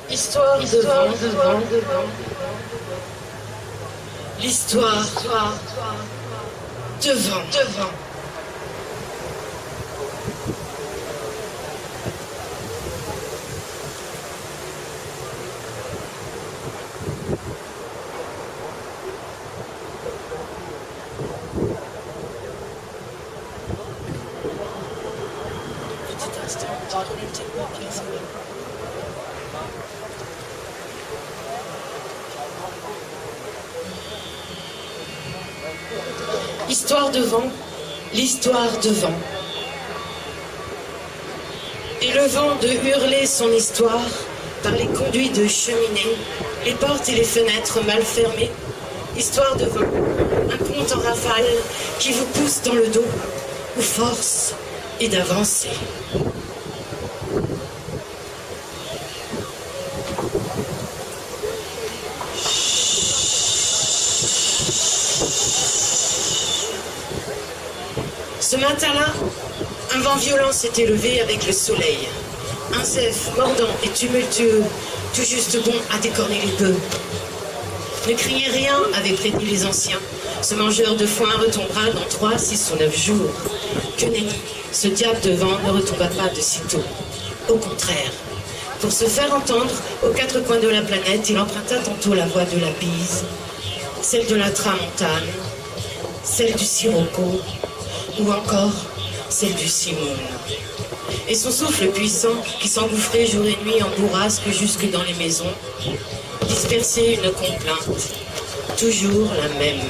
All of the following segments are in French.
Histoire de vent, l'histoire de vent. Petit instant, Histoire de vent, l'histoire de vent. Et le vent de hurler son histoire par les conduits de cheminée, les portes et les fenêtres mal fermées. Histoire de vent, un conte en rafale qui vous pousse dans le dos, où force est d'avancer. Ce matin-là, un vent violent s'était levé avec le soleil. Un zèf mordant et tumultueux, tout juste bon à décorner les bœufs. Ne criez rien, avaient prédit les anciens. Ce mangeur de foin retombera dans 3, 6 ou 9 jours. Que nenni, ce diable de vent ne retomba pas de sitôt. Au contraire, pour se faire entendre aux 4 coins de la planète, il emprunta tantôt la voix de la bise, celle de la tramontane, celle du sirocco, ou encore celle du simoun. Et son souffle puissant, qui s'engouffrait jour et nuit en bourrasque jusque dans les maisons, dispersait une complainte, toujours la même.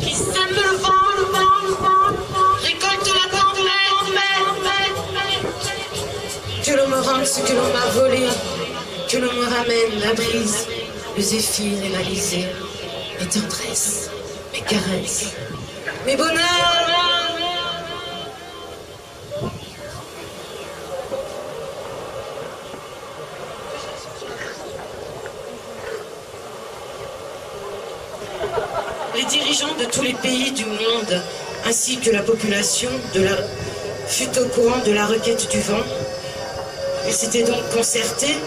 Qui sème le vent, récolte la tempête. Que l'on me rende ce que l'on m'a volé, que l'on me ramène la brise, le zéphyr et l'alizé, mes tendresses, mes caresses, mes bonheurs. Les dirigeants de tous les pays du monde, ainsi que la population, fut au courant de la requête du vent. Ils s'étaient donc concertés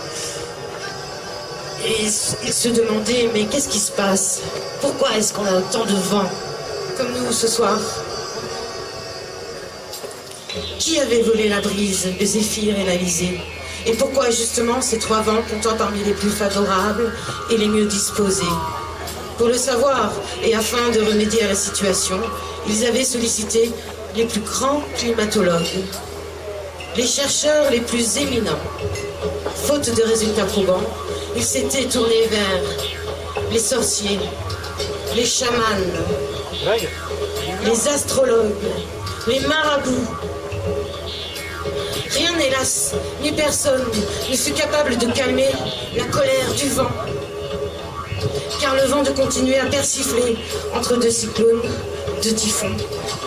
et ils se demandaient, mais qu'est-ce qui se passe? Pourquoi est-ce qu'on a autant de vent, comme nous ce soir? Qui avait volé la brise, le zéphyr et l'alizé? Et pourquoi justement ces trois vents comptant parmi les plus favorables et les mieux disposés? Pour le savoir, et afin de remédier à la situation, ils avaient sollicité les plus grands climatologues, les chercheurs les plus éminents. Faute de résultats probants, ils s'étaient tournés vers les sorciers, les chamans, les astrologues, les marabouts. Rien, hélas, ni personne ne fut capable de calmer la colère du vent. Car le vent de continuer à persifler entre deux cyclones, de typhons,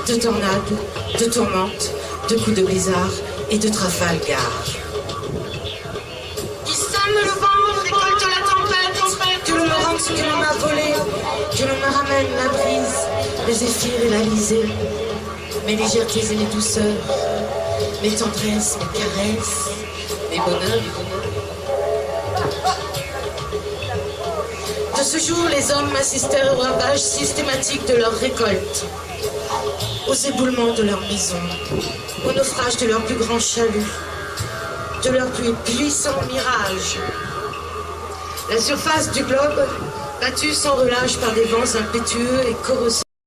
de tornades, de tourmentes, de coups de blizzard et de Trafalgar. Qui sème le vent, récolte la tempête, que l'on me rende ce que l'on m'a volé, que l'on me ramène la brise, les zéphyrs et l'alizé, mes légèretés et mes douceurs, mes tendresses, mes caresses, mes bonheurs, De ce jour, les hommes assistèrent au ravage systématique de leur récolte, aux éboulements de leurs maisons, au naufrage de leurs plus grands chaluts, de leurs plus puissants mirages. La surface du globe, battue sans relâche par des vents impétueux et corrosifs,